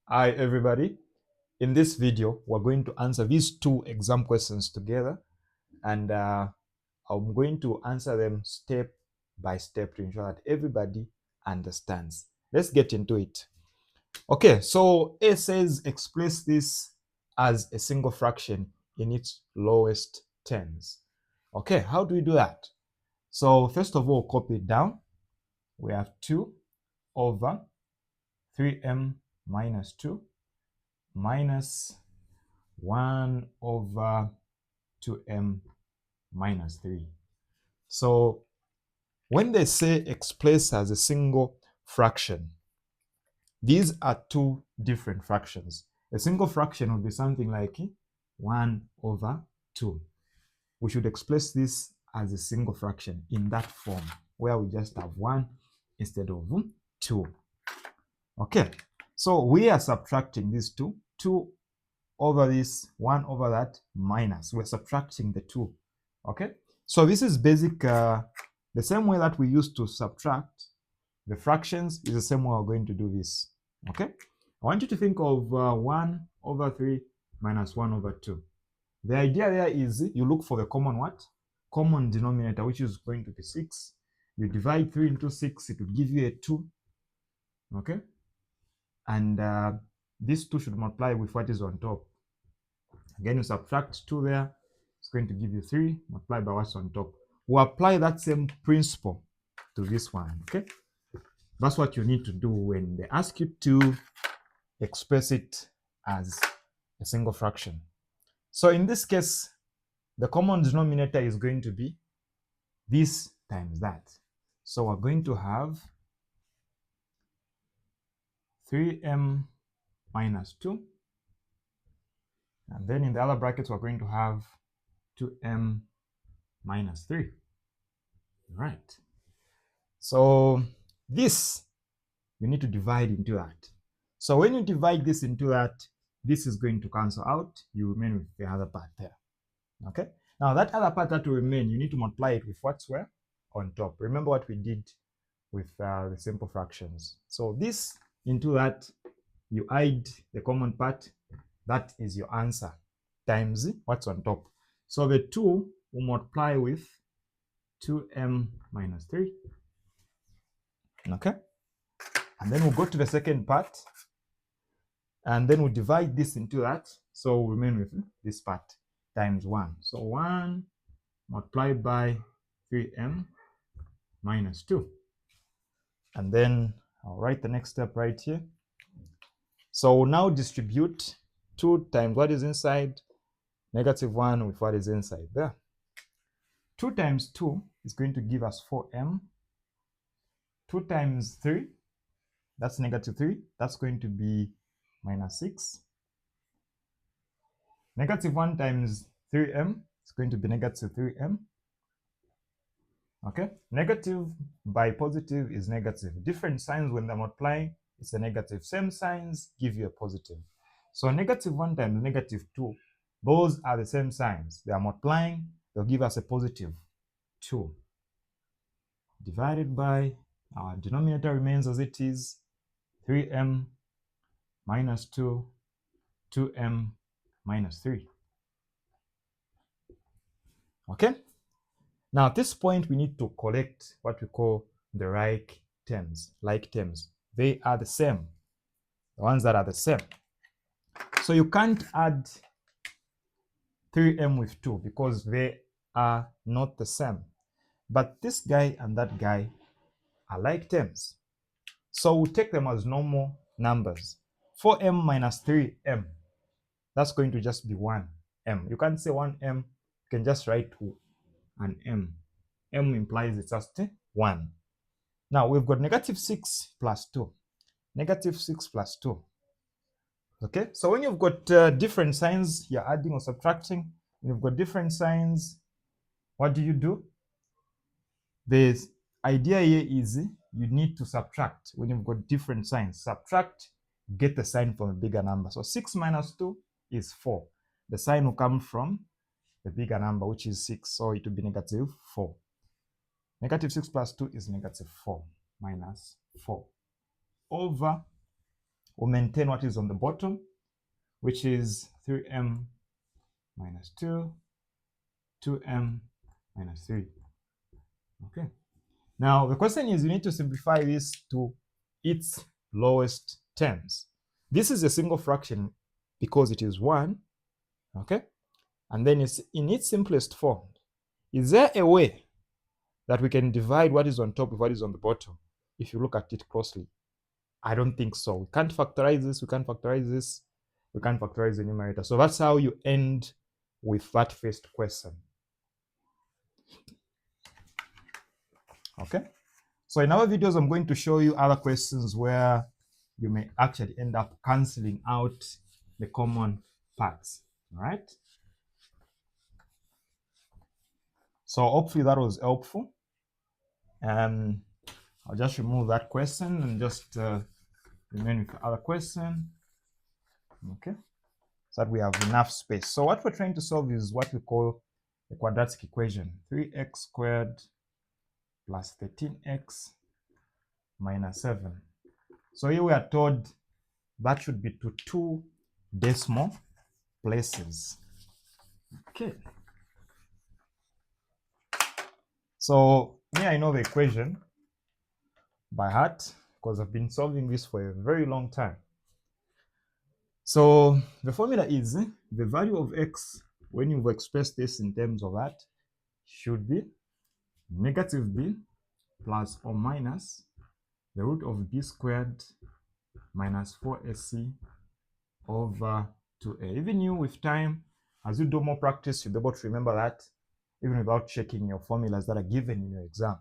Hi everybody. In this video, we're going to answer these two exam questions together, and I'm going to answer them step by step to ensure that everybody understands. Let's get into it. Okay, so A says express this as a single fraction in its lowest terms. Okay, how do we do that? So first of all, copy it down. We have 2 over 3m minus 2 minus 1 over 2m minus 3. So when they say express as a single fraction, these are two different fractions. A single fraction would be something like 1 over 2. We should express this as a single fraction in that form, where we just have 1 instead of 2. Okay, so we are subtracting these two. 2 over this, 1 over that, minus. We're subtracting the 2. Okay, so this is basic. The same way that we used to subtract the fractions is the same way we're going to do this. Okay, I want you to think of 1 over 3 minus 1 over 2. The idea there is you look for the common what? Common denominator, which is going to be 6. You divide 3 into 6, it will give you a 2. Okay, and this 2 should multiply with what is on top. Again, you subtract 2 there, it's going to give you 3 multiplied by what's on top. We'll apply that same principle to this one. Okay, that's what you need to do when they ask you to express it as a single fraction. So in this case, the common denominator is going to be this times that. So we're going to have 3m minus 2, and then in the other brackets we're going to have 2m minus 3. Right. So this, you need to divide into that. So when you divide this into that, this is going to cancel out. You remain with the other part there. Okay. Now that other part that will remain, you need to multiply it with what's where? On top. Remember what we did with the simple fractions. So this into that, you add the common part. That is your answer times what's on top. So the 2 will multiply with 2m minus 3. Okay, and then we'll go to the second part, and then we'll divide this into that. So we'll remain with this part times 1. So 1 multiplied by 3m minus 2. And then I'll write the next step right here. So we'll now distribute 2 times what is inside, negative 1 with what is inside there. 2 times 2 is going to give us 4m. 2 times 3, that's negative 3. That's going to be minus 6. Negative 1 times 3m is going to be negative 3m. Okay, negative by positive is negative. Different signs when they're multiplying, it's a negative. Same signs give you a positive. So negative 1 times negative 2, those are the same signs. They are multiplying, they'll give us a positive 2. Divided by, our denominator remains as it is, 3m minus 2, 2m minus 3. Okay? Now, at this point, we need to collect what we call the like terms. Like terms. They are the same. The ones that are the same. So you can't add 3m with 2 because they are not the same. But this guy and that guy are like terms. So we'll take them as normal numbers. 4m minus 3m, that's going to just be 1m. You can't say 1m, you can just write an m. M implies it's just 1. Now we've got negative 6 plus 2. Negative 6 plus 2. Okay, so when you've got different signs, you're adding or subtracting. When you've got different signs, what do? The idea here is you need to subtract. When you've got different signs, subtract, get the sign from a bigger number. So 6 minus 2 is 4. The sign will come from the bigger number, which is 6. So it will be negative 4. Negative 6 plus 2 is negative 4 minus 4 over we'll maintain what is on the bottom, which is 3m minus 2, 2m minus 3. Okay. Now, the question is you need to simplify this to its lowest terms. This is a single fraction because it is 1, okay? And then it's in its simplest form. Is there a way that we can divide what is on top with what is on the bottom if you look at it closely? I don't think so. We can't factorize this, we can't factorize this, we can't factorize the numerator. So that's how you end with that first question. Okay? So in our videos, I'm going to show you other questions where you may actually end up canceling out the common parts, all right? So hopefully that was helpful. I'll just remove that question and just remain with the other question, okay? So that we have enough space. So what we're trying to solve is what we call a quadratic equation, 3x squared plus 13x minus 7. So here we are told that should be to 2 decimal places. Okay. So me, I know the equation by heart because I've been solving this for a very long time. So the formula is the value of x when you've expressed this in terms of that should be negative b plus or minus the root of b squared minus 4ac over 2a. Even you, with time, as you do more practice, you'll be able to remember that even without checking your formulas that are given in your exam.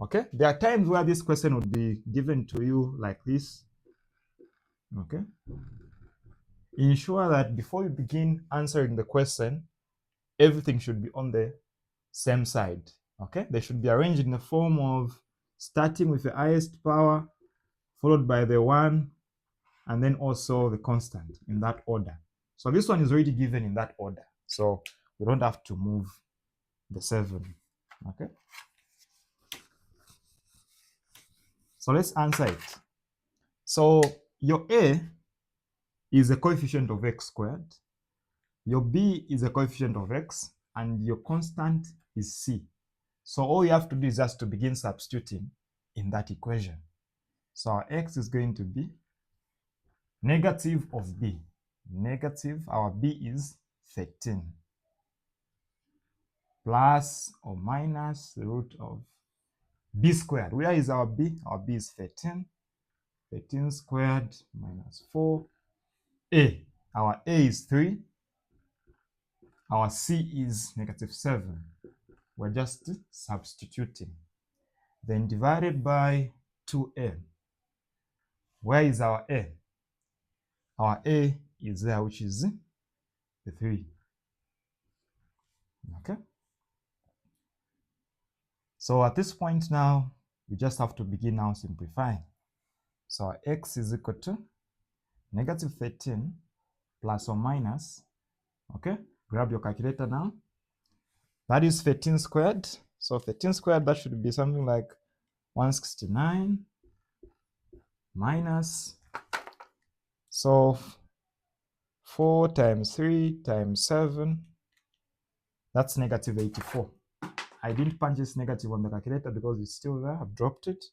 Okay, there are times where this question would be given to you like this. Okay, ensure that before you begin answering the question, everything should be on the same side. Okay, they should be arranged in the form of starting with the highest power, followed by the 1, and then also the constant in that order. So this one is already given in that order, so we don't have to move the 7. Okay, so let's answer it. So your a is a coefficient of x squared, your b is a coefficient of x, and your constant is c. So all you have to do is just to begin substituting in that equation. So our x is going to be negative of b. Negative, our b is 13. Plus or minus the root of b squared. Where is our b? Our b is 13. 13 squared minus 4a. Our a is 3. Our c is negative 7. We're just substituting. Then divided by 2a. Where is our a? Our a is there, which is the 3. Okay. So at this point now, we just have to begin now simplifying. So our x is equal to negative 13 plus or minus, okay? Grab your calculator now. That is 13 squared. So 13 squared, that should be something like 169 minus, so 4 times 3 times 7, that's negative 84. I didn't punch this negative on the calculator because it's still there. I've dropped it.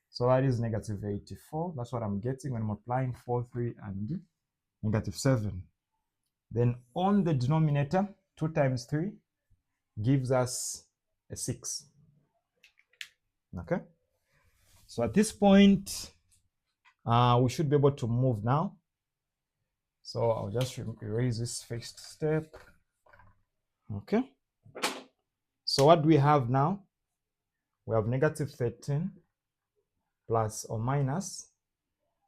So that is negative 84. That's what I'm getting when I'm applying 4, 3, and negative 7. Then on the denominator, 2 times 3 gives us a 6. Okay. So at this point, we should be able to move now. So I'll just erase this first step. Okay. So what do we have now? We have negative 13 plus or minus.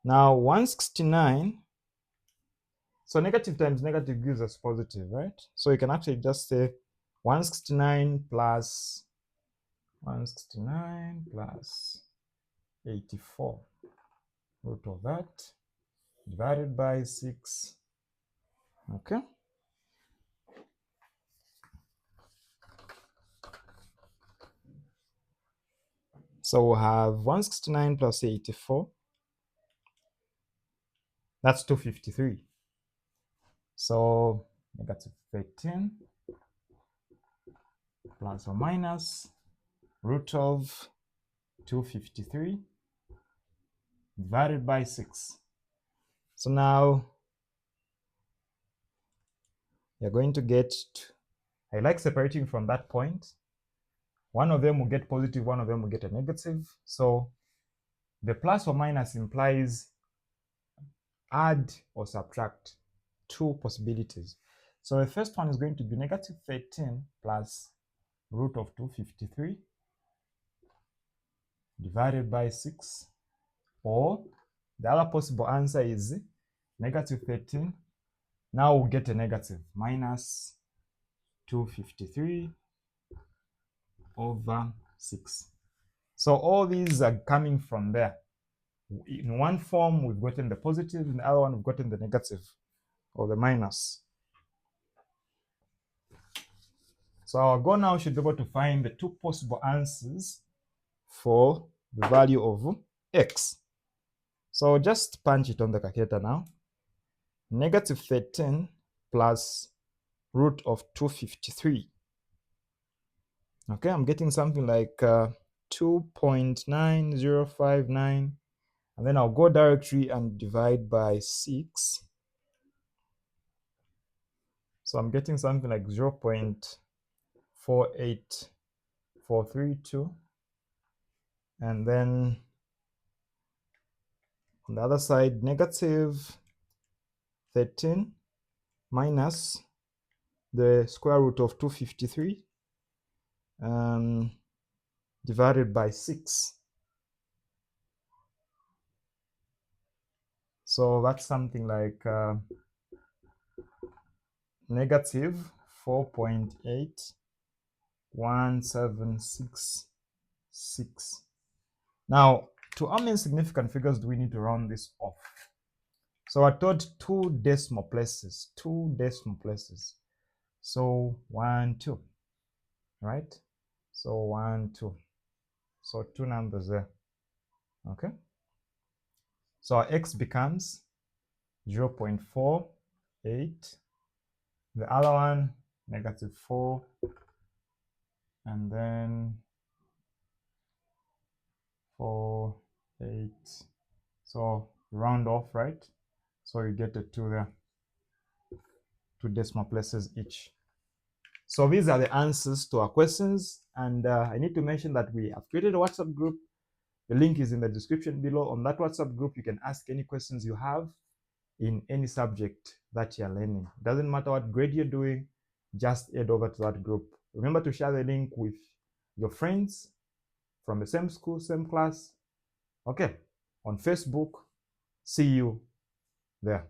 Now 169. So negative times negative gives us positive, right? So you can actually just say 169 plus 169 plus 84, root of that, divided by 6. Okay. So we'll have 169 plus 84 That's 253. So negative 13 plus or minus root of 253 divided by 6. So now you're going to get, I like separating from that point. One of them will get positive, one of them will get a negative. So the plus or minus implies add or subtract two possibilities. So the first one is going to be negative 13 plus root of 253 divided by 6, or the other possible answer is negative 13. Now we'll get a negative minus 253 over 6. So all these are coming from there. In one form, we've gotten the positive, in the other one, we've gotten the negative or the minus. So our goal now should be able to find the two possible answers for the value of x. So just punch it on the calculator now. Negative 13 plus root of 253. Okay, I'm getting something like 2.9059, and then I'll go directly and divide by 6. So I'm getting something like 0.48432, and then on the other side, negative 13 minus the square root of 253 divided by 6. So that's something like negative 4.81766. Now, to how many significant figures do we need to round this off? So I told two decimal places. So 1, 2, right? So 1, 2. So two numbers there. Okay. So our x becomes 0.48. The other one, negative 4. And then 4, 8. So round off, right? So you get the 2 there. 2 decimal places each. So these are the answers to our questions. And I need to mention that we have created a WhatsApp group. The link is in the description below. On that WhatsApp group, you can ask any questions you have in any subject that you're learning. It doesn't matter what grade you're doing, just head over to that group. Remember to share the link with your friends from the same school, same class. Okay, on Facebook. See you there.